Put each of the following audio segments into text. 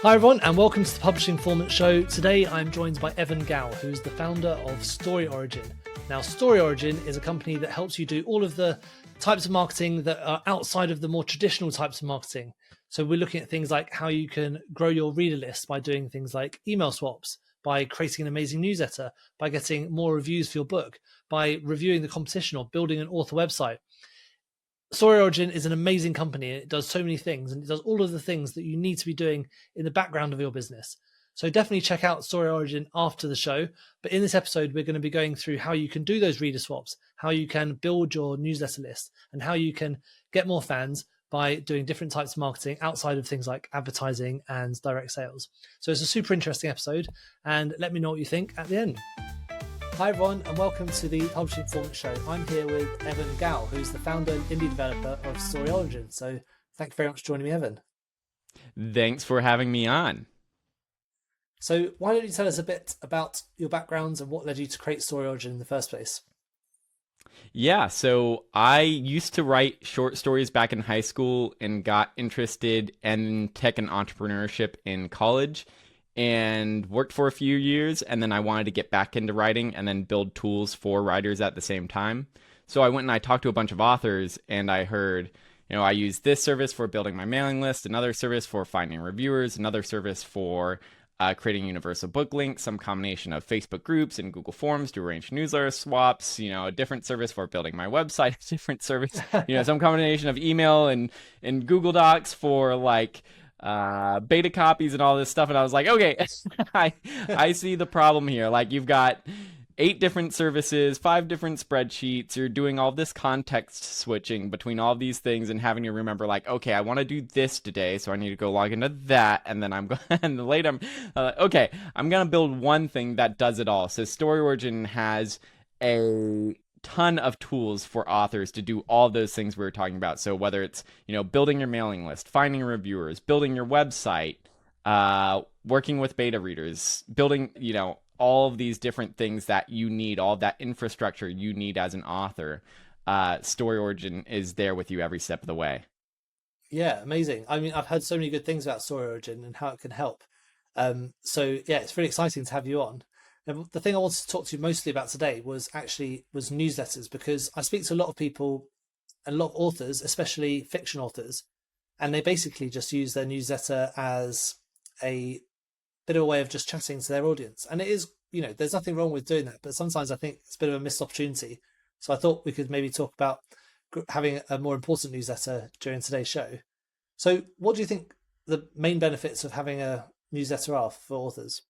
Hi everyone, and welcome to the Publishing Performance Show. Today I'm joined by Evan Gow, who's the founder of StoryOrigin. Now, StoryOrigin is a company that helps you do all of the types of marketing that are outside of the more traditional types of marketing. So we're looking at things like how you can grow your reader list by doing things like email swaps, by creating an amazing newsletter, by getting more reviews for your book, by reviewing the competition or building an author website. StoryOrigin is an amazing company. It does so many things, and it does all of the things that you need to be doing in the background of your business. So definitely check out StoryOrigin after the show. But in this episode, we're going to be going through how you can do those reader swaps, how you can build your newsletter list, and how you can get more fans by doing different types of marketing outside of things like advertising and direct sales. So it's a super interesting episode, and let me know what you think at the end. Hi everyone, and welcome to the Publishing Performance Show. I'm here with Evan Gow, who's the founder and indie developer of StoryOrigin. So thank you very much for joining me, Evan. Thanks for having me on. So why don't you tell us a bit about your backgrounds and what led you to create StoryOrigin in the first place? Yeah, so I used to write short stories back in high school and got interested in tech and entrepreneurship in college and worked for a few years, and then I wanted to get back into writing and then build tools for writers at the same time. So I went and I talked to a bunch of authors, and I heard, I use this service for building my mailing list, another service for finding reviewers, another service for creating universal book links, some combination of Facebook groups and Google Forms to arrange newsletter swaps, a different service for building my website, a different service, some combination of email and Google Docs for beta copies and all this stuff. And I was like, okay, I see the problem here. Like, you've got 8 different services, 5 different spreadsheets. You're doing all this context switching between all these things and having to remember, like, okay, I want to do this today, so I need to go log into that. And then I'm going, and later okay, I'm going to build one thing that does it all. So StoryOrigin has a ton of tools for authors to do all those things we were talking about. So whether it's, building your mailing list, finding reviewers, building your website, working with beta readers, building, all of these different things that you need, all that infrastructure you need as an author, StoryOrigin is there with you every step of the way. Yeah, amazing. I mean, I've heard so many good things about StoryOrigin and how it can help. So yeah, it's really exciting to have you on. Now, the thing I wanted to talk to you mostly about today was newsletters, because I speak to a lot of people and a lot of authors, especially fiction authors, and they basically just use their newsletter as a bit of a way of just chatting to their audience. And it is, there's nothing wrong with doing that, but sometimes I think it's a bit of a missed opportunity. So I thought we could maybe talk about having a more important newsletter during today's show. So what do you think the main benefits of having a newsletter are for authors?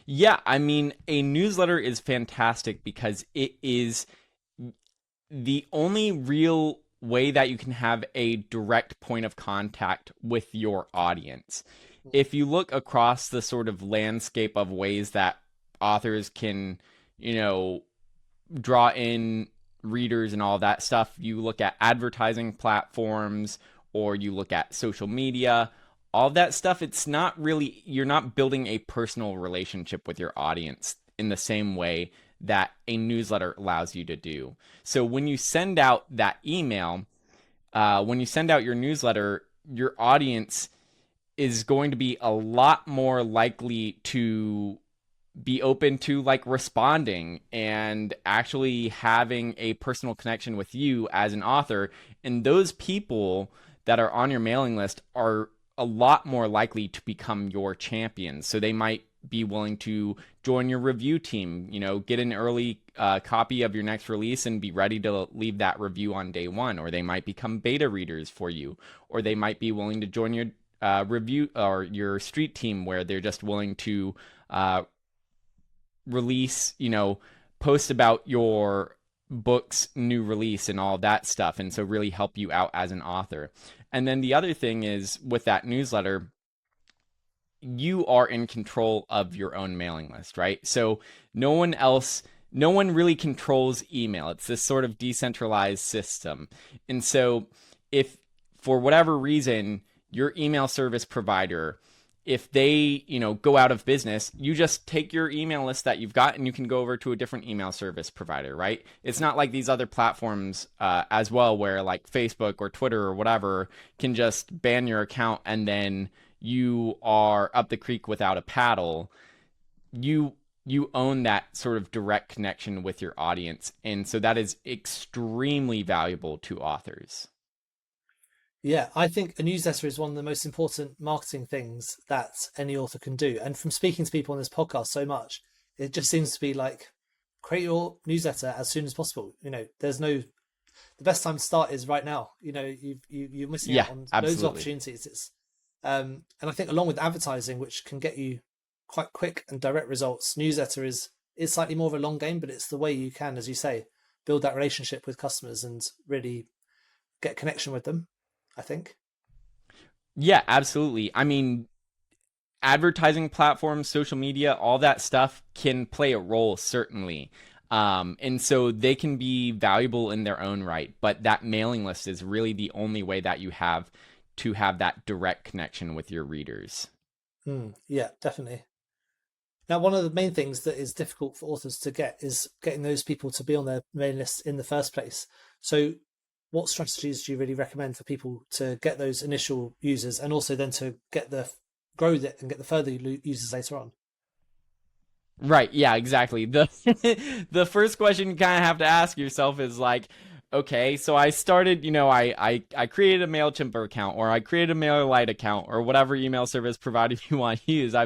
Yeah, I mean, a newsletter is fantastic because it is the only real way that you can have a direct point of contact with your audience. If you look across the sort of landscape of ways that authors can, draw in readers and all that stuff, you look at advertising platforms or you look at social media, all that stuff, it's not really, you're not building a personal relationship with your audience in the same way that a newsletter allows you to do. So when you send out that email, when you send out your newsletter, your audience is going to be a lot more likely to be open to responding and actually having a personal connection with you as an author. And those people that are on your mailing list are a lot more likely to become your champions. So they might be willing to join your review team, get an early copy of your next release and be ready to leave that review on day one. Or they might become beta readers for you, or they might be willing to join your review or your street team where they're just willing to release, post about your book's new release and all that stuff. And so really help you out as an author. And then the other thing is with that newsletter, you are in control of your own mailing list, right? So no one really controls email. It's this sort of decentralized system. And so if for whatever reason, your email service provider, if they, go out of business, you just take your email list that you've got and you can go over to a different email service provider, right? It's not like these other platforms as well, where like Facebook or Twitter or whatever can just ban your account and then, you are up the creek without a paddle, you own that sort of direct connection with your audience. And so that is extremely valuable to authors. Yeah, I think a newsletter is one of the most important marketing things that any author can do. And from speaking to people on this podcast so much, it just seems to be like, create your newsletter as soon as possible. There's no, the best time to start is right now. You're missing Yeah, out on loads of absolutely. opportunities. And I think along with advertising, which can get you quite quick and direct results, newsletter is slightly more of a long game, but it's the way you can, as you say, build that relationship with customers and really get connection with them, I think. Yeah, absolutely. I mean, advertising platforms, social media, all that stuff can play a role, certainly. And so they can be valuable in their own right, but that mailing list is really the only way that you have to have that direct connection with your readers. Yeah, definitely. Now, one of the main things that is difficult for authors to get is getting those people to be on their mailing list in the first place. So what strategies do you really recommend for people to get those initial users and also then to grow it and get the further users later on? Right, yeah, exactly. The the first question you kind of have to ask yourself is like, okay, so I started, I created a MailChimp account, or I created a MailerLite account, or whatever email service provider you want to use.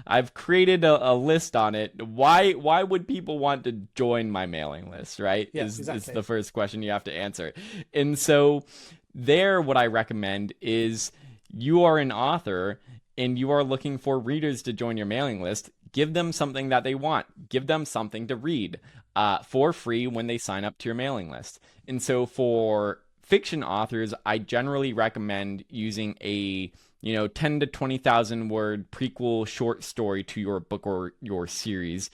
I've created a list on it. Why would people want to join my mailing list, right? Yeah, Is exactly. the first question you have to answer. And so there, what I recommend is, you are an author and you are looking for readers to join your mailing list. Give them something that they want. Give them something to read for free when they sign up to your mailing list. And so for fiction authors, I generally recommend using a 10 to 20,000 word prequel short story to your book or your series.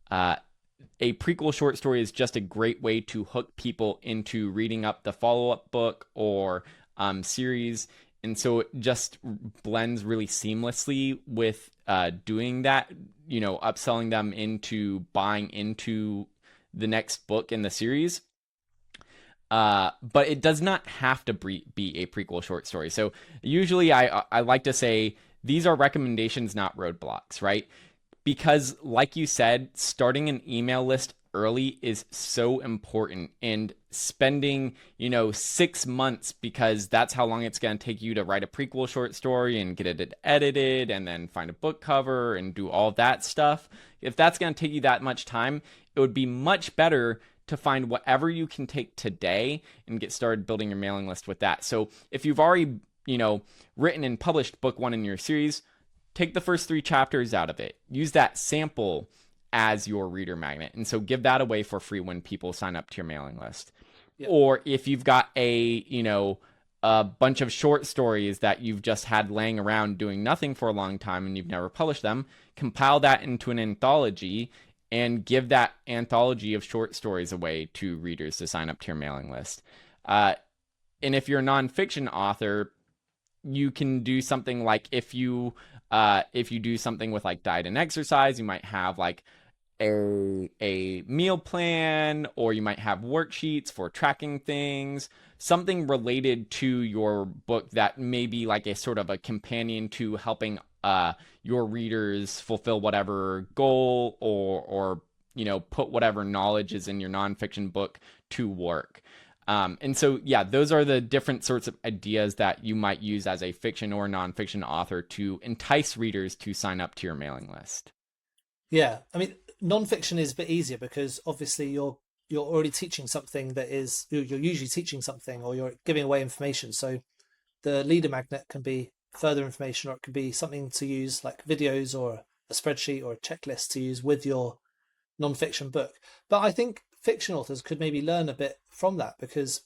A prequel short story is just a great way to hook people into reading up the follow-up book or series. And so it just blends really seamlessly with doing that, upselling them into buying into the next book in the series. But it does not have to be a prequel short story. So usually I like to say these are recommendations, not roadblocks, right? Because like you said, starting an email list early is so important, and spending 6 months, because that's how long it's going to take you to write a prequel short story and get it edited and then find a book cover and do all that stuff. If that's going to take you that much time, it would be much better to find whatever you can take today and get started building your mailing list with that. So if you've already written and published book one in your series, take the first 3 chapters out of it. Use that sample as your reader magnet. And so give that away for free when people sign up to your mailing list. Yep. Or if you've got a bunch of short stories that you've just had laying around doing nothing for a long time and you've never published them, compile that into an anthology and give that anthology of short stories away to readers to sign up to your mailing list. And if you're a nonfiction author, you can do something like, if you do something with like diet and exercise, you might have like a meal plan, or you might have worksheets for tracking things, something related to your book that may be like a sort of a companion to helping your readers fulfill whatever goal, or put whatever knowledge is in your nonfiction book to work. And so, yeah, those are the different sorts of ideas that you might use as a fiction or nonfiction author to entice readers to sign up to your mailing list. Yeah, I mean, nonfiction is a bit easier because obviously you're already teaching something that is you're usually teaching something, or you're giving away information. So the leader magnet can be further information, or it could be something to use like videos or a spreadsheet or a checklist to use with your nonfiction book. But I think fiction authors could maybe learn a bit from that, because,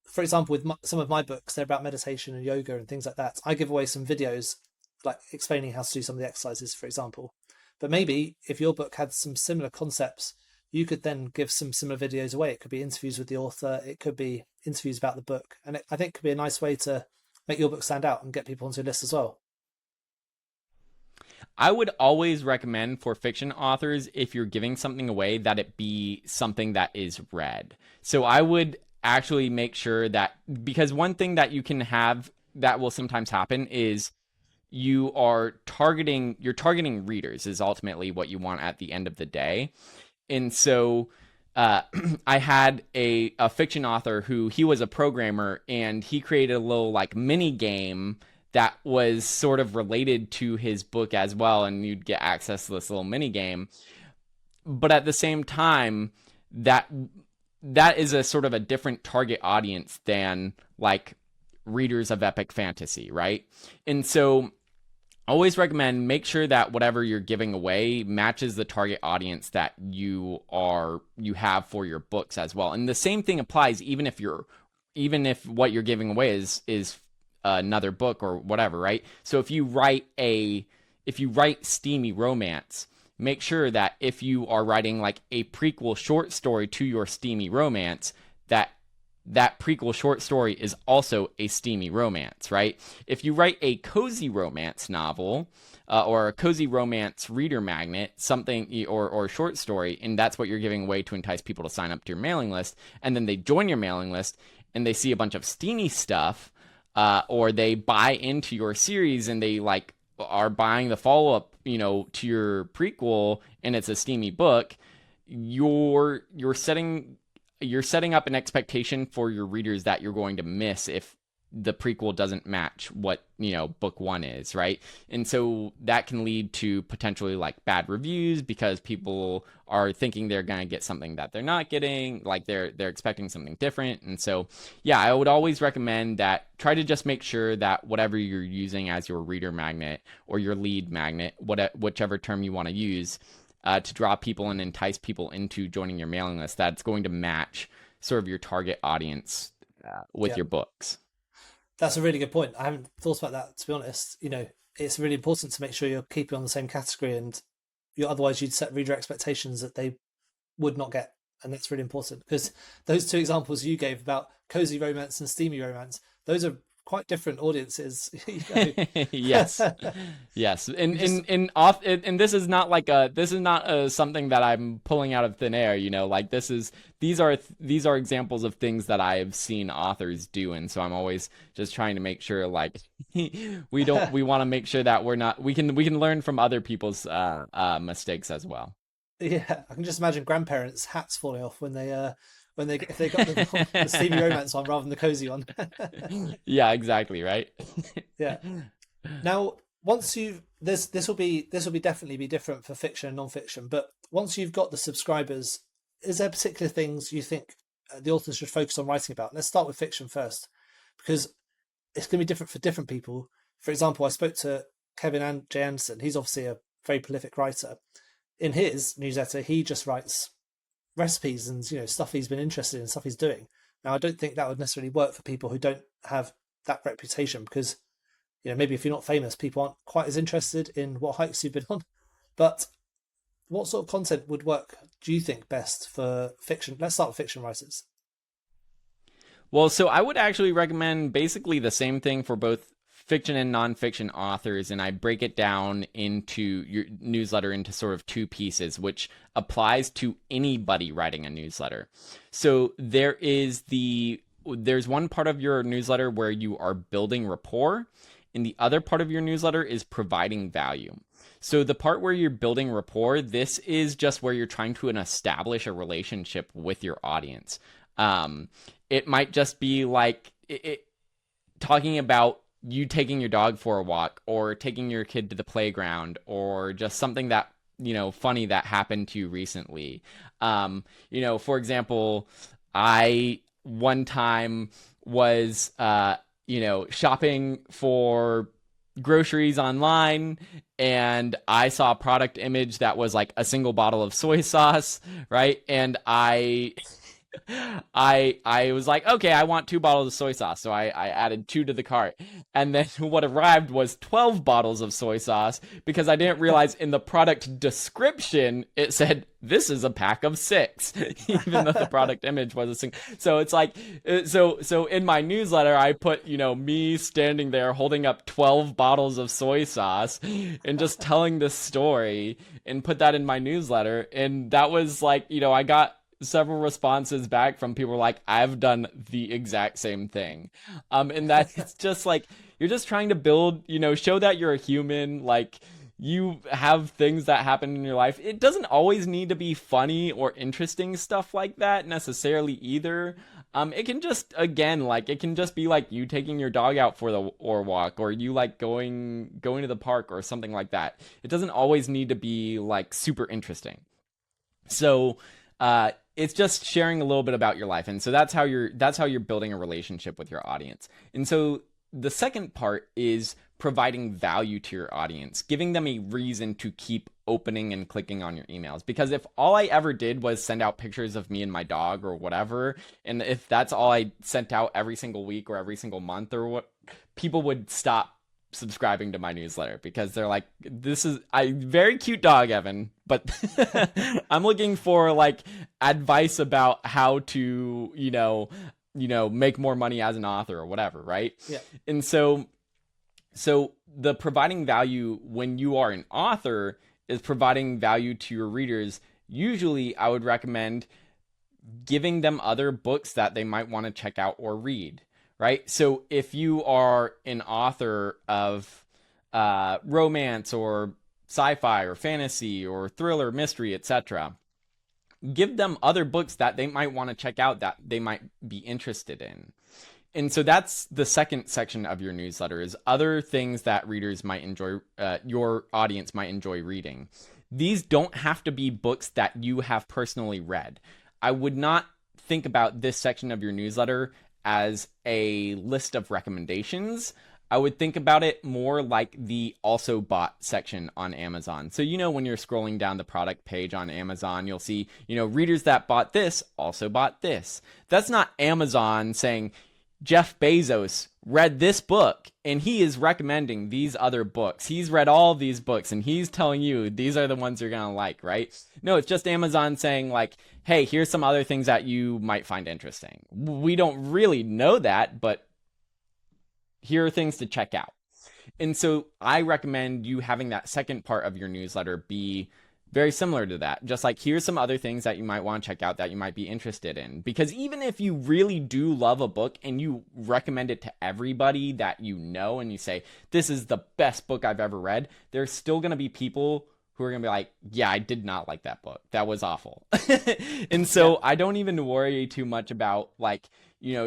for example, with some of my books, they're about meditation and yoga and things like that. I give away some videos like explaining how to do some of the exercises, for example. But maybe if your book had some similar concepts, you could then give some similar videos away. It could be interviews with the author, it could be interviews about the book, and I think it could be a nice way to make your book stand out and get people onto your list as well. I would always recommend for fiction authors, if you're giving something away, that it be something that is read. So I would actually make sure that, because one thing that you can have that will sometimes happen is, you're targeting readers is ultimately what you want at the end of the day. And so I had a fiction author who he was a programmer, and he created a little like mini game that was sort of related to his book as well, and you'd get access to this little mini game. But at the same time, that is a sort of a different target audience than like readers of epic fantasy, right? And so always recommend make sure that whatever you're giving away matches the target audience that you have for your books as well. And the same thing applies even if what you're giving away is another book or whatever, right? So if you write steamy romance, make sure that if you are writing like a prequel short story to your steamy romance, that prequel short story is also a steamy romance, right? If you write a cozy romance novel or a cozy romance reader magnet, something or short story, and that's what you're giving away to entice people to sign up to your mailing list, and then they join your mailing list and they see a bunch of steamy stuff, or they buy into your series and they like are buying the follow-up, to your prequel, and it's a steamy book, you're setting up an expectation for your readers that you're going to miss if the prequel doesn't match what, book one is, right? And so that can lead to potentially like bad reviews because people are thinking they're going to get something that they're not getting, like they're expecting something different. And so, yeah, I would always recommend that try to just make sure that whatever you're using as your reader magnet or your lead magnet, whichever term you want to use, to draw people and entice people into joining your mailing list, that's going to match sort of your target audience with your books. That's a really good point. I haven't thought about that, to be honest. It's really important to make sure you're keeping on the same category, and otherwise you'd set reader expectations that they would not get. And that's really important because those two examples you gave about cozy romance and steamy romance, those are quite different audiences. Yes. And this is not something that I'm pulling out of thin air, like these are examples of things that I've seen authors do. And so I'm always just trying to make sure like we want to make sure that we can learn from other people's mistakes as well. Yeah. I can just imagine grandparents' hats falling off when they if they got the steamy romance one rather than the cozy one. Yeah, exactly, right? Yeah. Now, once this will definitely be different for fiction and non-fiction, but once you've got the subscribers, is there particular things you think the authors should focus on writing about? Let's start with fiction first, because it's going to be different for different people. For example, I spoke to Kevin J. Anderson. He's obviously a very prolific writer. In his newsletter, he just writes recipes and stuff he's been interested in, stuff he's doing. Now, I don't think that would necessarily work for people who don't have that reputation, because maybe if you're not famous, people aren't quite as interested in what hikes you've been on. But what sort of content would work, do you think, best for fiction? Let's start with fiction writers. Well, so I would actually recommend basically the same thing for both fiction and nonfiction authors, and I break it down into your newsletter into sort of two pieces, which applies to anybody writing a newsletter. So there's one part of your newsletter where you are building rapport, and the other part of your newsletter is providing value. So the part where you're building rapport, this is just where you're trying to establish a relationship with your audience. It might just be like talking about you taking your dog for a walk, or taking your kid to the playground, or just something that, funny that happened to you recently. For example, I one time was, shopping for groceries online, and I saw a product image that was like a single bottle of soy sauce, right? And I was like, okay, I want 2 bottles of soy sauce. So I added 2 to the cart. And then what arrived was 12 bottles of soy sauce, because I didn't realize in the product description, it said, this is a pack of 6, even though the product image was a single. So it's like, so in my newsletter, I put, me standing there holding up 12 bottles of soy sauce and just telling this story, and put that in my newsletter. And that was like, I got several responses back from people like, I've done the exact same thing. And that's just like, you're just trying to build, show that you're a human, like you have things that happen in your life. It doesn't always need to be funny or interesting stuff like that necessarily either. It can just, again, like it can just be like you taking your dog out for the or walk, or you like going to the park or something like that. It doesn't always need to be like super interesting. So it's just sharing a little bit about your life, and so that's how you're building a relationship with your audience. And so the second part is providing value to your audience, giving them a reason to keep opening and clicking on your emails. Because if all I ever did was send out pictures of me and my dog or whatever, and if that's all I sent out every single week or every single month or what, people would stop subscribing to my newsletter, because they're like, this is a very cute dog, Evan, but I'm looking for like advice about how to, make more money as an author or whatever, right? Yeah. And so the providing value when you are an author is providing value to your readers. Usually I would recommend giving them other books that they might want to check out or read, right? So if you are an author of romance or sci-fi or fantasy or thriller, mystery, etc., give them other books that they might want to check out that they might be interested in. And so that's the second section of your newsletter, is other things that readers might enjoy, your audience might enjoy reading. These don't have to be books that you have personally read. I would not think about this section of your newsletter as a list of recommendations. I would think about it more like the also bought section on Amazon. So, when you're scrolling down the product page on Amazon, you'll see, readers that bought this also bought this. That's not Amazon saying, Jeff Bezos read this book and he is recommending these other books. He's read all these books and he's telling you these are the ones you're going to like, right? No, it's just Amazon saying like, hey, here's some other things that you might find interesting. We don't really know that, but here are things to check out. And so I recommend you having that second part of your newsletter be very similar to that. Just like, here's some other things that you might want to check out that you might be interested in. Because even if you really do love a book and you recommend it to everybody that you know, and you say, this is the best book I've ever read, there's still going to be people who are going to be like, yeah, I did not like that book. That was awful. And so I don't even worry too much about like,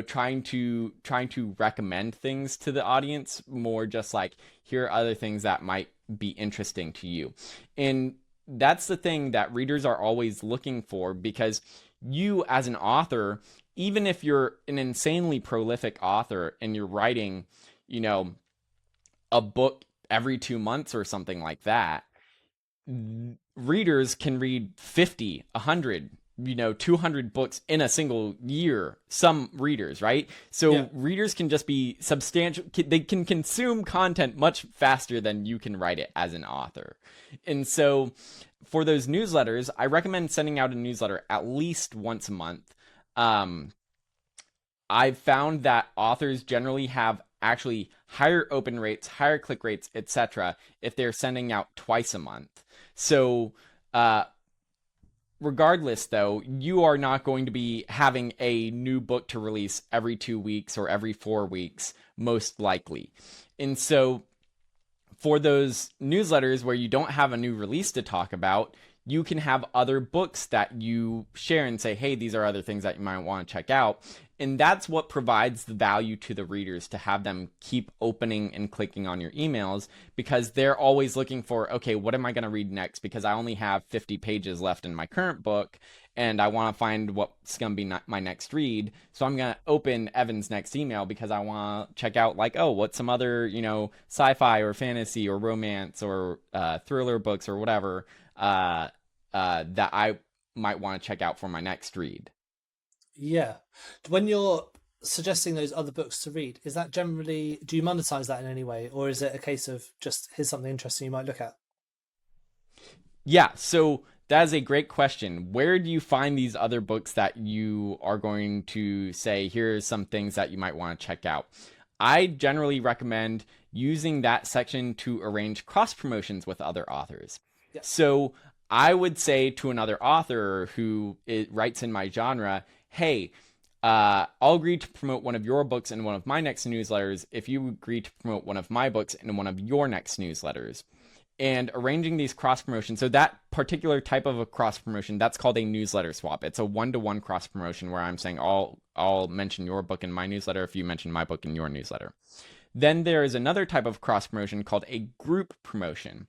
trying to recommend things to the audience, more just like, here are other things that might be interesting to you. And that's the thing that readers are always looking for, because you as an author, even if you're an insanely prolific author and you're writing, a book every 2 months or something like that, readers can read 50, 100, 200 books in a single year, some readers, right? So readers can just be substantial. They can consume content much faster than you can write it as an author. And so for those newsletters, I recommend sending out a newsletter at least once a month. I've found that authors generally have actually higher open rates, higher click rates, etc., if they're sending out twice a month. So, regardless, though, you are not going to be having a new book to release every 2 weeks or every 4 weeks, most likely. And so for those newsletters where you don't have a new release to talk about, you can have other books that you share and say, hey, these are other things that you might want to check out. And that's what provides the value to the readers, to have them keep opening and clicking on your emails, because they're always looking for, okay, what am I going to read next? Because I only have 50 pages left in my current book and I want to find what's going to be my next read. So I'm going to open Evan's next email because I want to check out like, oh, what's some other, sci-fi or fantasy or romance or thriller books or whatever that I might want to check out for my next read. Yeah. When you're suggesting those other books to read, is that generally, do you monetize that in any way? Or is it a case of just, here's something interesting you might look at? Yeah, so that is a great question. Where do you find these other books that you are going to say, here's some things that you might want to check out? I generally recommend using that section to arrange cross promotions with other authors. Yeah. So I would say to another author who writes in my genre, hey, I'll agree to promote one of your books in one of my next newsletters if you agree to promote one of my books in one of your next newsletters. And arranging these cross promotions. So that particular type of a cross promotion, that's called a newsletter swap. It's a one-to-one cross promotion where I'm saying I'll mention your book in my newsletter if you mention my book in your newsletter. Then there is another type of cross promotion called a group promotion.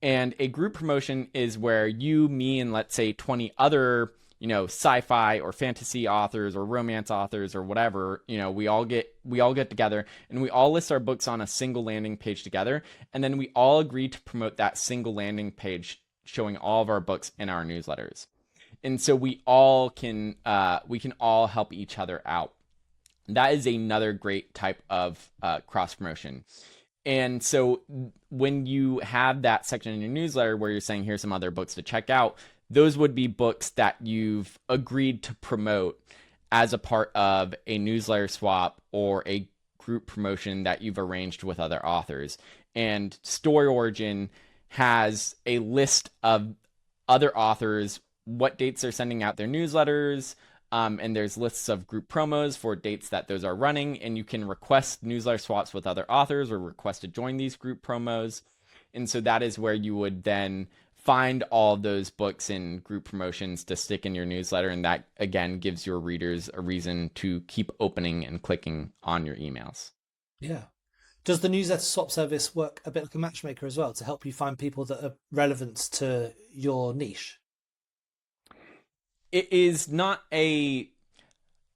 And a group promotion is where you, me, and let's say 20 other, sci-fi or fantasy authors or romance authors or whatever, we all get together and we all list our books on a single landing page together. And then we all agree to promote that single landing page showing all of our books in our newsletters. And so we can all help each other out. That is another great type of cross promotion. And so when you have that section in your newsletter where you're saying, here's some other books to check out, those would be books that you've agreed to promote as a part of a newsletter swap or a group promotion that you've arranged with other authors. And StoryOrigin has a list of other authors, what dates they're sending out their newsletters, and there's lists of group promos for dates that those are running, and you can request newsletter swaps with other authors or request to join these group promos. And so that is where you would then find all those books and group promotions to stick in your newsletter. And that, again, gives your readers a reason to keep opening and clicking on your emails. Yeah. Does the newsletter swap service work a bit like a matchmaker as well to help you find people that are relevant to your niche? It is not I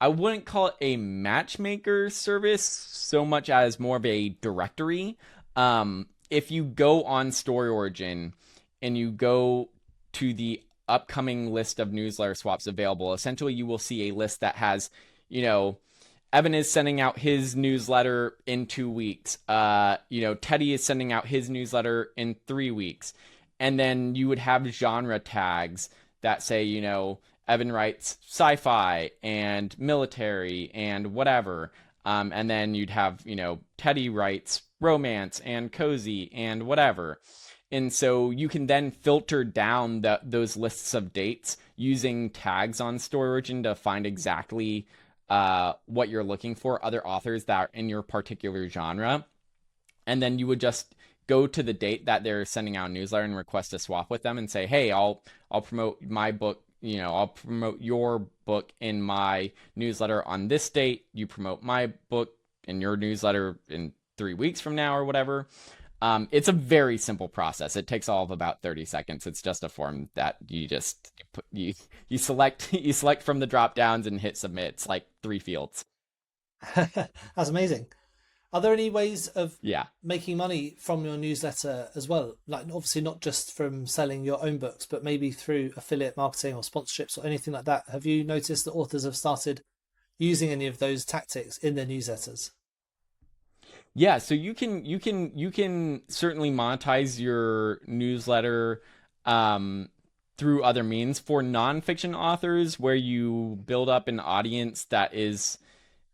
wouldn't call it a matchmaker service so much as more of a directory. If you go on StoryOrigin and you go to the upcoming list of newsletter swaps available, essentially you will see a list that has, Evan is sending out his newsletter in 2 weeks. Teddy is sending out his newsletter in 3 weeks. And then you would have genre tags that say, Evan writes sci-fi and military and whatever. And then you'd have, Teddy writes romance and cozy and whatever. And so you can then filter down those lists of dates using tags on StoryOrigin to find exactly what you're looking for, other authors that are in your particular genre. And then you would just go to the date that they're sending out a newsletter and request a swap with them and say, hey, I'll promote my book. I'll promote your book in my newsletter on this date. You promote my book in your newsletter in 3 weeks from now or whatever. It's a very simple process. It takes all of about 30 seconds. It's just a form that you select from the drop downs and hit submit. It's like 3 fields. That's amazing. Are there any ways of Yeah. making money from your newsletter as well? Like obviously not just from selling your own books, but maybe through affiliate marketing or sponsorships or anything like that. Have you noticed that authors have started using any of those tactics in their newsletters? Yeah, so you can certainly monetize your newsletter through other means. For nonfiction authors, where you build up an audience that is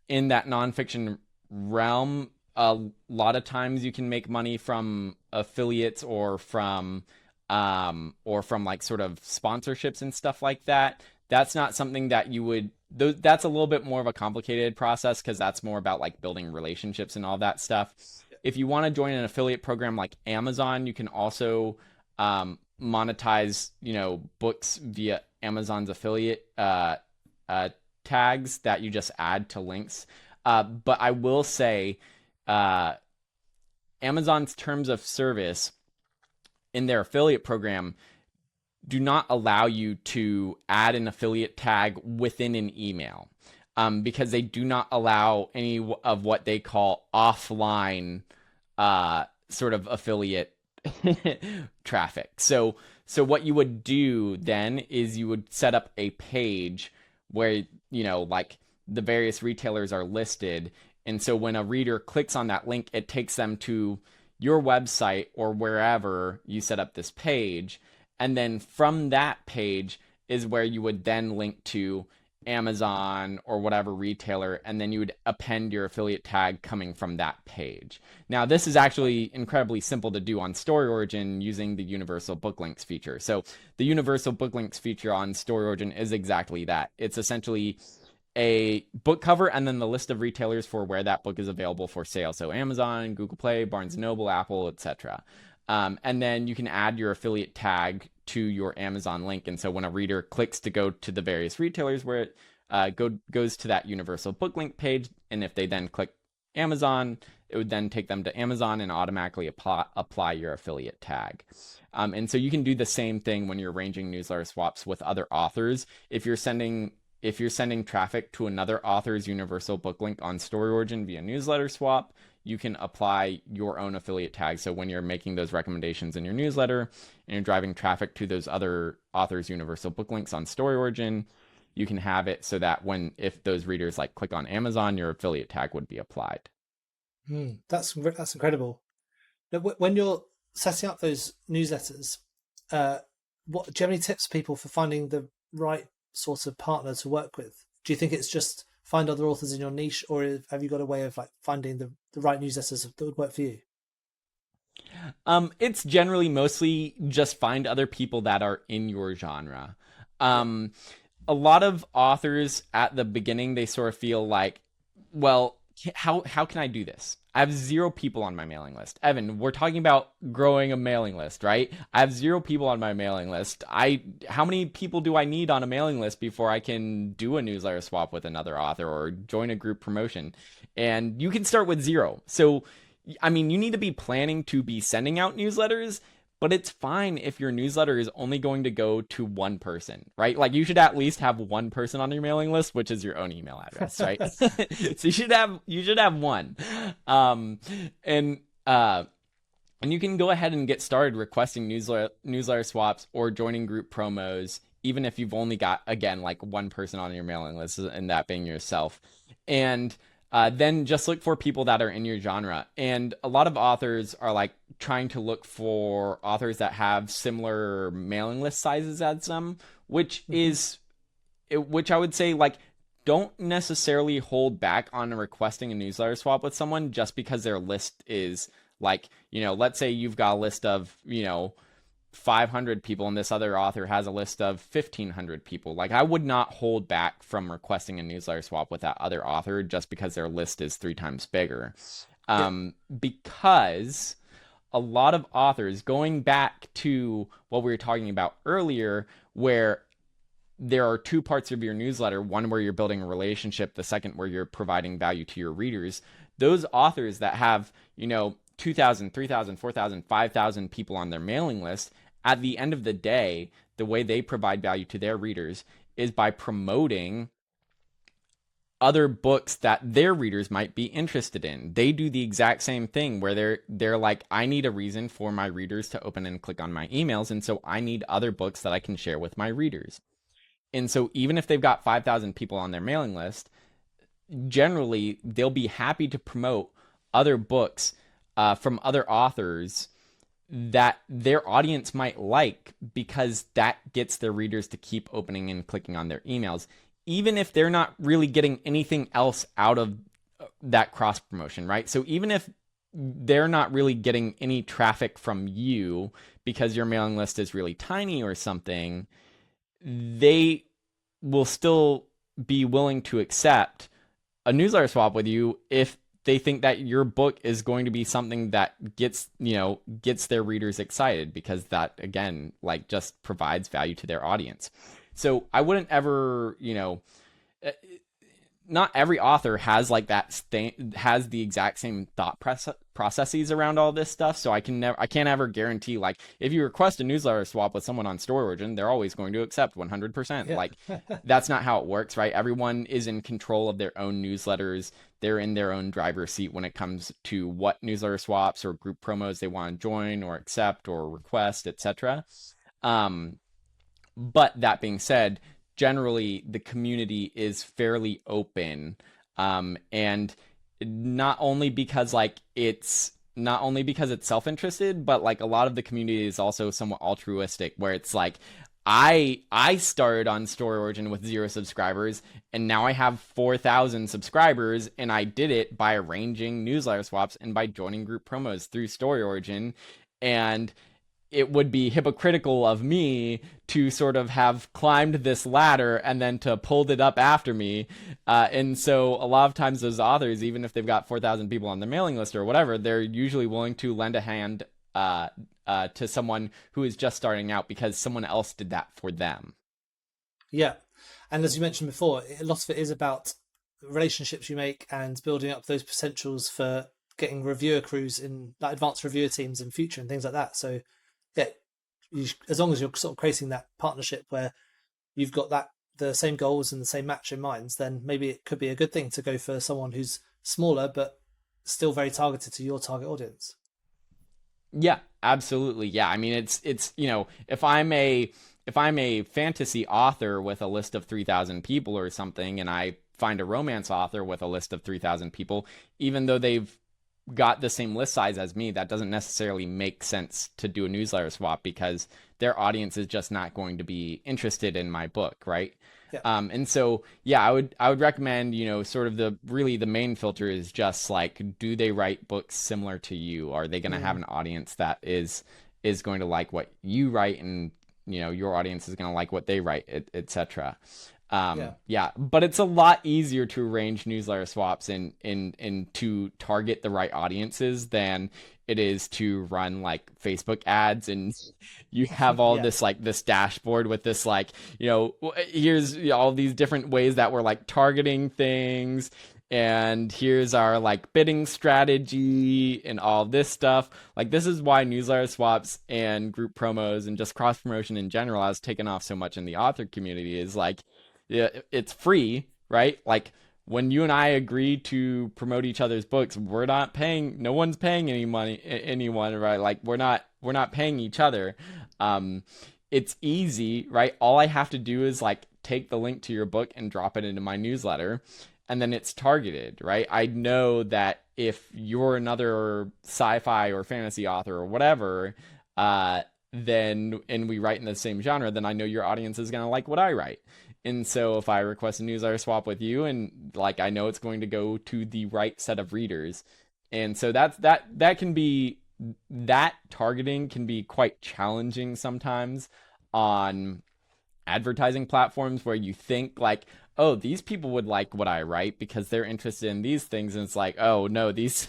in that nonfiction realm, a lot of times you can make money from affiliates or from like sort of sponsorships and stuff like that. That's not something that you would. That's a little bit more of a complicated process because that's more about like building relationships and all that stuff. If you want to join an affiliate program like Amazon, you can also monetize, books via Amazon's affiliate tags that you just add to links. But I will say, Amazon's terms of service in their affiliate program do not allow you to add an affiliate tag within an email, because they do not allow any of what they call offline sort of affiliate traffic. So what you would do then is you would set up a page where, like the various retailers are listed. And so when a reader clicks on that link, it takes them to your website or wherever you set up this page. And then from that page is where you would then link to Amazon or whatever retailer, and then you would append your affiliate tag coming from that page. Now, this is actually incredibly simple to do on StoryOrigin using the universal book links feature. So the universal book links feature on StoryOrigin is exactly that. It's essentially a book cover and then the list of retailers for where that book is available for sale. So Amazon, Google Play, Barnes & Noble, Apple, etc. And then you can add your affiliate tag to your Amazon link. And so when a reader clicks to go to the various retailers where it goes to that universal book link page, and if they then click Amazon, it would then take them to Amazon and automatically apply your affiliate tag. And so you can do the same thing when you're arranging newsletter swaps with other authors. If you're sending traffic to another author's universal book link on StoryOrigin via newsletter swap, you can apply your own affiliate tag. So when you're making those recommendations in your newsletter and you're driving traffic to those other authors' universal book links on StoryOrigin, you can have it so that if those readers like click on Amazon, your affiliate tag would be applied. That's incredible. Now, when you're setting up those newsletters, do you have any tips for people for finding the right sort of partner to work with? Do you think it's just find other authors in your niche, or have you got a way of like finding the right newsletters that would work for you? It's generally mostly just find other people that are in your genre. A lot of authors at the beginning, they sort of feel like, well, how can I do this? I have 0 people on my mailing list. Evan, we're talking about growing a mailing list, right? I have 0 people on my mailing list. How many people do I need on a mailing list before I can do a newsletter swap with another author or join a group promotion? And you can start with 0. So, I mean, you need to be planning to be sending out newsletters, but it's fine if your newsletter is only going to go to one person, right? Like you should at least have one person on your mailing list, which is your own email address, right? So you should have one. And you can go ahead and get started requesting newsletter swaps or joining group promos, even if you've only got, again, like one person on your mailing list, and that being yourself. And then just look for people that are in your genre. And a lot of authors are like trying to look for authors that have similar mailing list sizes as them, which I would say, like, don't necessarily hold back on requesting a newsletter swap with someone just because their list is like, let's say you've got a list of, 500 people and this other author has a list of 1,500 people. Like, I would not hold back from requesting a newsletter swap with that other author just because their list is 3 times bigger. Because a lot of authors, going back to what we were talking about earlier, where there are 2 parts of your newsletter, one where you're building a relationship, the second where you're providing value to your readers. Those authors that have, 2,000, 3,000, 4,000, 5,000 people on their mailing list, at the end of the day, the way they provide value to their readers is by promoting other books that their readers might be interested in. They do the exact same thing where they're like, I need a reason for my readers to open and click on my emails, and so I need other books that I can share with my readers. And so even if they've got 5,000 people on their mailing list, generally they'll be happy to promote other books from other authors that their audience might like, because that gets their readers to keep opening and clicking on their emails, even if they're not really getting anything else out of that cross promotion, right? So even if they're not really getting any traffic from you because your mailing list is really tiny or something, they will still be willing to accept a newsletter swap with you if they think that your book is going to be something that gets their readers excited, because that, again, like, just provides value to their audience. So I wouldn't ever, not every author has like that has the exact same thought processes around all this stuff. So I can't ever guarantee, like, if you request a newsletter swap with someone on StoryOrigin, they're always going to accept 100%. Yeah. Like, that's not how it works, right? Everyone is in control of their own newsletters. They're in their own driver's seat when it comes to what newsletter swaps or group promos they want to join or accept or request, etc. But that being said, generally the community is fairly open, and not only because it's self-interested, but like a lot of the community is also somewhat altruistic, where it's like, I started on StoryOrigin with 0 subscribers, and now I have 4,000 subscribers, and I did it by arranging newsletter swaps and by joining group promos through StoryOrigin. And it would be hypocritical of me to sort of have climbed this ladder and then to pulled it up after me. And so a lot of times those authors, even if they've got 4,000 people on their mailing list or whatever, they're usually willing to lend a hand to someone who is just starting out because someone else did that for them. Yeah. And as you mentioned before, a lot of it is about relationships you make and building up those potentials for getting reviewer crews in, like advanced reviewer teams in future and things like that. So yeah, as long as you're sort of creating that partnership where you've got the same goals and the same match in mind, then maybe it could be a good thing to go for someone who's smaller but still very targeted to your target audience. Yeah, absolutely. Yeah. I mean, it's if I'm a fantasy author with a list of 3,000 people or something, and I find a romance author with a list of 3,000 people, even though they've got the same list size as me, that doesn't necessarily make sense to do a newsletter swap because their audience is just not going to be interested in my book, right? Yeah. And so, yeah, I would recommend, sort of the main filter is just like, do they write books similar to you? Are they going to have an audience that is going to like what you write, and your audience is going to like what they write, etc. Yeah, but it's a lot easier to arrange newsletter swaps and to target the right audiences than it is to run like Facebook ads, and you have all this like this dashboard with this like, here's all these different ways that we're like targeting things, and here's our like bidding strategy and all this stuff. Like, this is why newsletter swaps and group promos and just cross promotion in general has taken off so much in the author community. Is like, yeah, it's free, right? Like, when you and I agree to promote each other's books, we're not paying, no one's paying anyone, right? Like, we're not paying each other. It's easy, right? All I have to do is like take the link to your book and drop it into my newsletter, and then it's targeted, right? I know that if you're another sci-fi or fantasy author or whatever, then, and we write in the same genre, then I know your audience is going to like what I write. And so if I request a newsletter swap with you, and like, I know it's going to go to the right set of readers. And so that can be, that targeting can be quite challenging sometimes on advertising platforms where you think like, oh, these people would like what I write because they're interested in these things. And it's like, oh no, these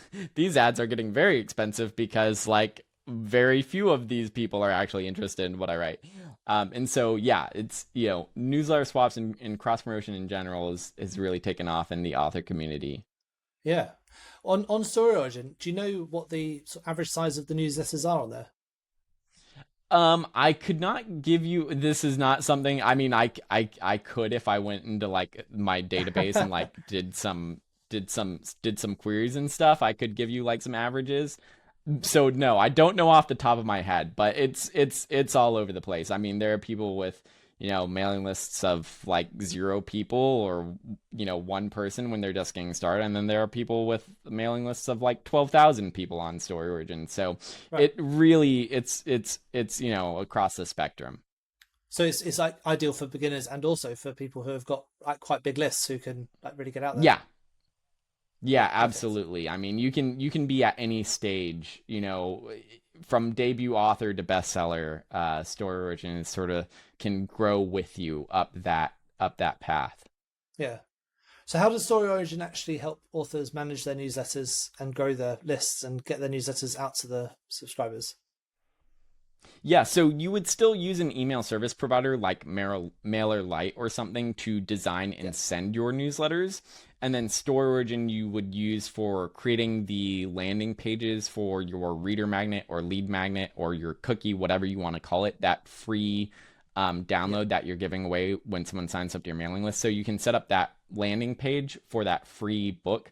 ads are getting very expensive because like very few of these people are actually interested in what I write. And so, yeah, it's, newsletter swaps and cross promotion in general is really taken off in the author community. Yeah. On StoryOrigin, do you know what the average size of the newsletters are on there? I could not give you, this is not something, I mean, I could, if I went into like my database and like did some queries and stuff, I could give you like some averages. So no, I don't know off the top of my head, but it's all over the place. I mean, there are people with, mailing lists of like 0 people or, 1 person when they're just getting started. And then there are people with mailing lists of like 12,000 people on StoryOrigin. So right. It really, it's across the spectrum. So it's like ideal for beginners and also for people who have got like quite big lists who can like really get out there. Yeah. Yeah, absolutely. I mean, you can be at any stage, from debut author to bestseller. StoryOrigin sort of can grow with you up that path. Yeah. So how does StoryOrigin actually help authors manage their newsletters and grow their lists and get their newsletters out to the subscribers? Yeah, so you would still use an email service provider like MailerLite or something to design and send your newsletters. And then StoryOrigin you would use for creating the landing pages for your reader magnet or lead magnet or your cookie, whatever you want to call it, that free download that you're giving away when someone signs up to your mailing list. So you can set up that landing page for that free book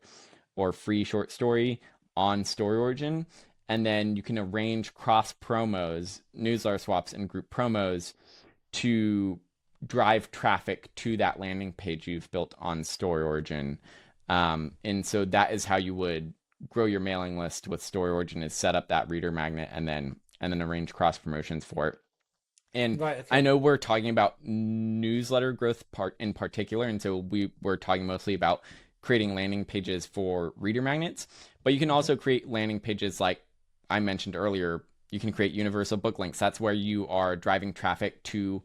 or free short story on StoryOrigin. And then you can arrange cross promos, newsletter swaps, and group promos to drive traffic to that landing page you've built on StoryOrigin. And so that is how you would grow your mailing list with StoryOrigin, is set up that reader magnet and then arrange cross promotions for it. And Right. I Okay. know we're talking about newsletter growth part in particular, and so we're talking mostly about creating landing pages for reader magnets, but you can Mhm. also create landing pages like I mentioned earlier. You can create universal book links. That's where you are driving traffic to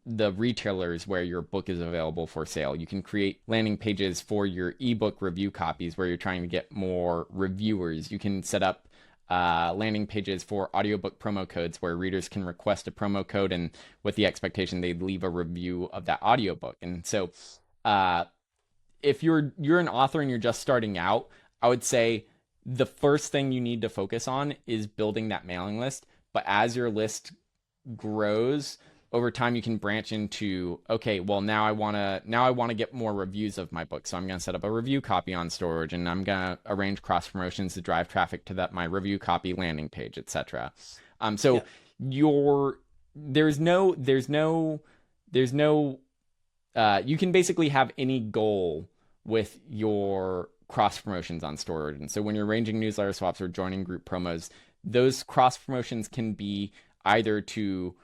the retailers where your book is available for sale. You can create landing pages for your ebook review copies where you're trying to get more reviewers. You can set up landing pages for audiobook promo codes where readers can request a promo code and with the expectation they'd leave a review of that audiobook. And so uh, if you're an author and you're just starting out, I would say the first thing you need to focus on is building that mailing list. But as your list grows over time, you can branch into, okay, well, now I want to get more reviews of my book, so I'm going to set up a review copy on storage, and I'm going to arrange cross promotions to drive traffic to that my review copy landing page, etc. So Yeah. your there's no you can basically have any goal with your cross promotions on StoryOrigin. So when you're arranging newsletter swaps or joining group promos, those cross promotions can be either to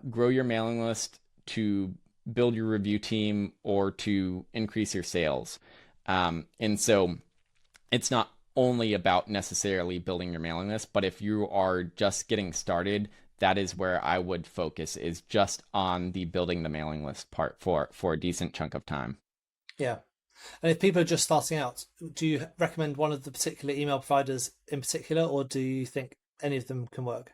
grow your mailing list, to build your review team, or to increase your sales. And so it's not only about necessarily building your mailing list, but if you are just getting started, that is where I would focus, is just on the building the mailing list part for a decent chunk of time. Yeah. And if people are just starting out, do you recommend one of the particular email providers in particular, or do you think any of them can work?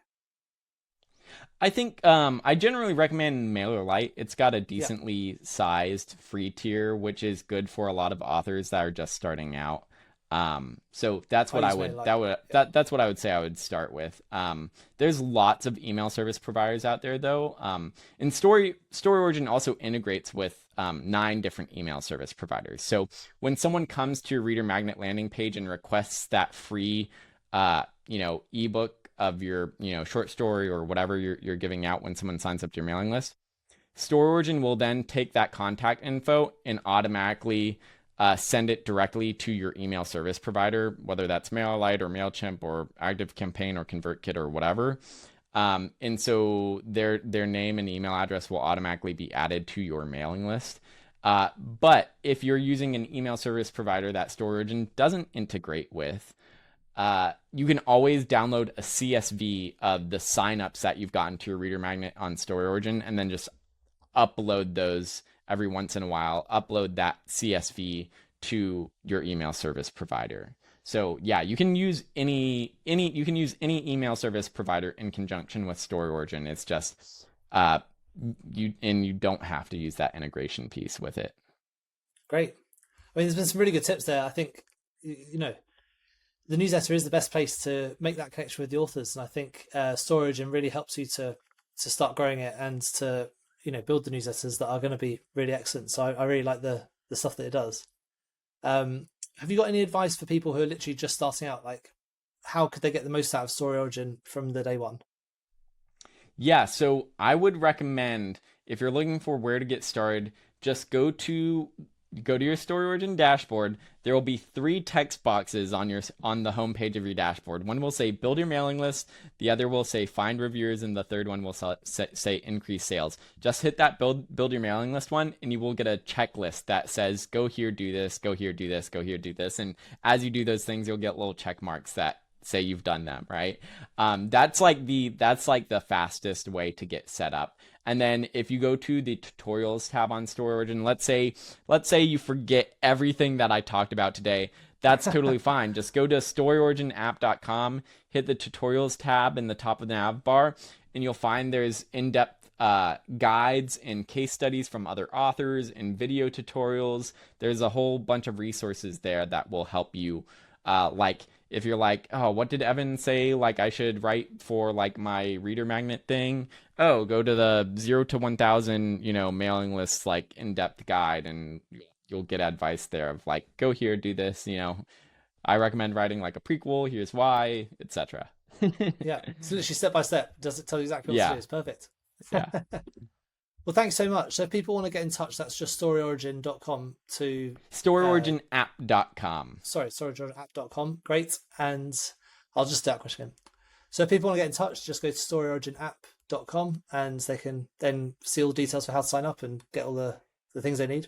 I think I generally recommend MailerLite. It's got a Yeah. decently sized free tier, which is good for a lot of authors that are just starting out. So that's I what I use would MailerLite. Yeah. that's what I would say I would start with. There's lots of email service providers out there though. And StoryOrigin also integrates with 9 different email service providers. So when someone comes to your Reader Magnet landing page and requests that free ebook of your short story or whatever you're giving out when someone signs up to your mailing list, StoryOrigin will then take that contact info and automatically send it directly to your email service provider, whether that's MailerLite or MailChimp or ActiveCampaign or ConvertKit or whatever. And so their name and email address will automatically be added to your mailing list. But if you're using an email service provider that StoryOrigin doesn't integrate with, you can always download a CSV of the signups that you've gotten to your Reader Magnet on StoryOrigin, and then just upload those every once in a while. Upload that CSV to your email service provider. So yeah, you can use any email service provider in conjunction with StoryOrigin. It's just you don't have to use that integration piece with it. Great. I mean, there's been some really good tips there. I think, the newsletter is the best place to make that connection with the authors. And I think StoryOrigin really helps you to start growing it and to, build the newsletters that are going to be really excellent. So I really like the stuff that it does. Have you got any advice for people who are literally just starting out? Like, how could they get the most out of StoryOrigin from the day one? Yeah, so I would recommend, if you're looking for where to get started, just go to your StoryOrigin dashboard. There will be 3 text boxes on the home page of your dashboard. One will say build your mailing list, the other will say find reviewers, and the third one will say increase sales. Just hit that build your mailing list one, and you will get a checklist that says go here, do this, go here, do this, go here, do this. And as you do those things, you'll get little check marks that say you've done them, right? That's like the fastest way to get set up. And then if you go to the tutorials tab on StoryOrigin, let's say you forget everything that I talked about today. That's totally fine. Just go to StoryOriginApp.com, hit the tutorials tab in the top of the nav bar, and you'll find there's in-depth guides and case studies from other authors and video tutorials. There's a whole bunch of resources there that will help you. Like if you're like, oh, what did Evan say? Like I should write for like my Reader Magnet thing. Oh, go to the 0 to 1,000, mailing lists, like in-depth guide, and you'll get advice there of like, go here, do this. I recommend writing like a prequel. Here's why, etc. Yeah, it's literally step by step. Does it tell you exactly what to Yeah, do? It's perfect. yeah. Well, thanks so much. So if people want to get in touch, that's just storyorigin.com to StoryOriginApp.com. storyoriginapp.com. Great. And I'll just do that question again. So if people want to get in touch, just go to storyoriginapp storyorigin.com, and they can then see all the details for how to sign up and get all the things they need.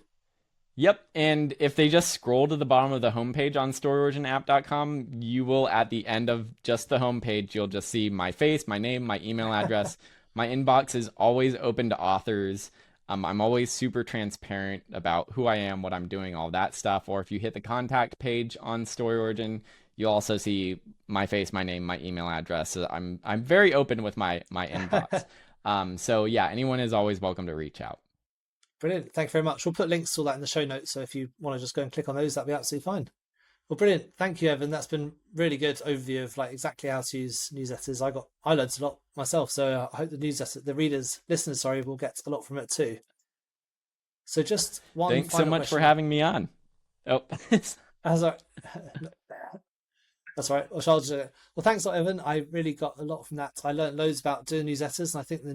Yep, and if they just scroll to the bottom of the homepage on StoryOriginApp.com, you will, at the end of just the homepage, you'll just see my face, my name, my email address. My inbox is always open to authors. I'm always super transparent about who I am, what I'm doing, all that stuff. Or if you hit the contact page on StoryOrigin, you'll also see my face, my name, my email address. So I'm very open with my inbox. So yeah, anyone is always welcome to reach out. Brilliant. Thank you very much. We'll put links to all that in the show notes. So if you want to just go and click on those, that'd be absolutely fine. Well, brilliant. Thank you, Evan. That's been really good overview of like exactly how to use newsletters. I learned a lot myself. So I hope the listeners, will get a lot from it too. So just one. Thanks so much for having me on. Oh, that's all right. Well, thanks a lot, Evan. I really got a lot from that. I learned loads about doing newsletters, and I think the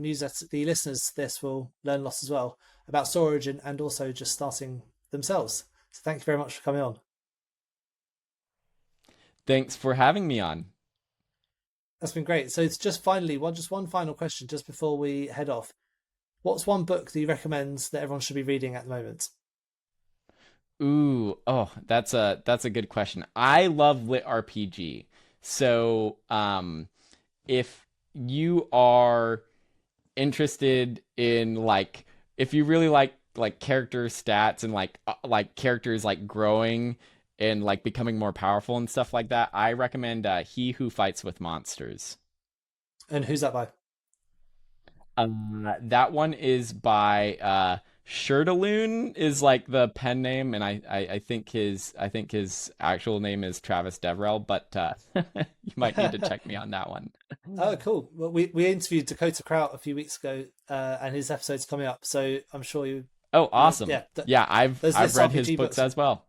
listeners to this will learn lots as well about StoryOrigin and also just starting themselves. So thank you very much for coming on. Thanks for having me on. That's been great. So it's just finally one final question just before we head off. What's one book that you recommend that everyone should be reading at the moment? Ooh, oh, that's a good question. I love lit RPG. So, if you are interested in if you really like character stats and like characters like growing and like becoming more powerful and stuff like that, I recommend He Who Fights with Monsters. And who's that by? That one is by Shirtaloon is like the pen name, and I think his actual name is Travis Deverell, but you might need to check me on that one. Oh, cool. Well, we interviewed Dakota Kraut a few weeks ago, and his episode's coming up, so I'm sure you. Oh, awesome! I've read his books as well.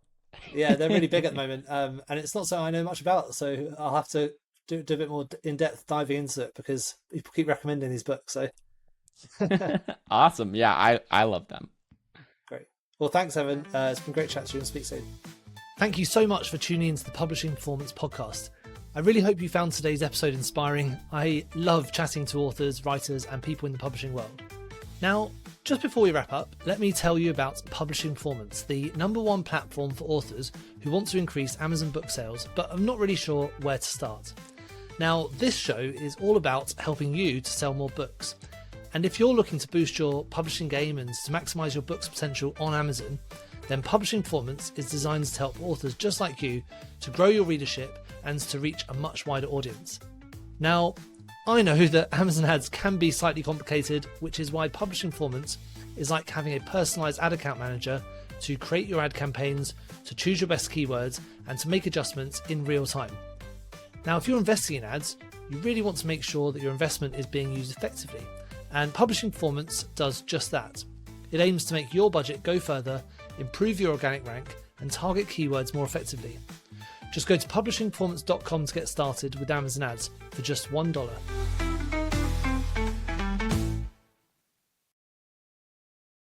Yeah, they're really big at the moment, and it's not something I know much about, so I'll have to do a bit more in-depth diving into it because people keep recommending these books. So. Awesome. Yeah, I love them. Great. Well, thanks, Evan. It's been great chatting to you, and speak soon. Thank you so much for tuning into the Publishing Performance podcast. I really hope you found today's episode inspiring. I love chatting to authors, writers, and people in the publishing world. Now, just before we wrap up, let me tell you about Publishing Performance, the #1 platform for authors who want to increase Amazon book sales, but I'm not really sure where to start. Now, this show is all about helping you to sell more books. And if you're looking to boost your publishing game and to maximize your book's potential on Amazon, then Publishing Performance is designed to help authors just like you to grow your readership and to reach a much wider audience. Now, I know that Amazon ads can be slightly complicated, which is why Publishing Performance is like having a personalized ad account manager to create your ad campaigns, to choose your best keywords, and to make adjustments in real time. Now, if you're investing in ads, you really want to make sure that your investment is being used effectively. And Publishing Performance does just that. It aims to make your budget go further, improve your organic rank, and target keywords more effectively. Just go to publishingperformance.com to get started with Amazon ads for just $1.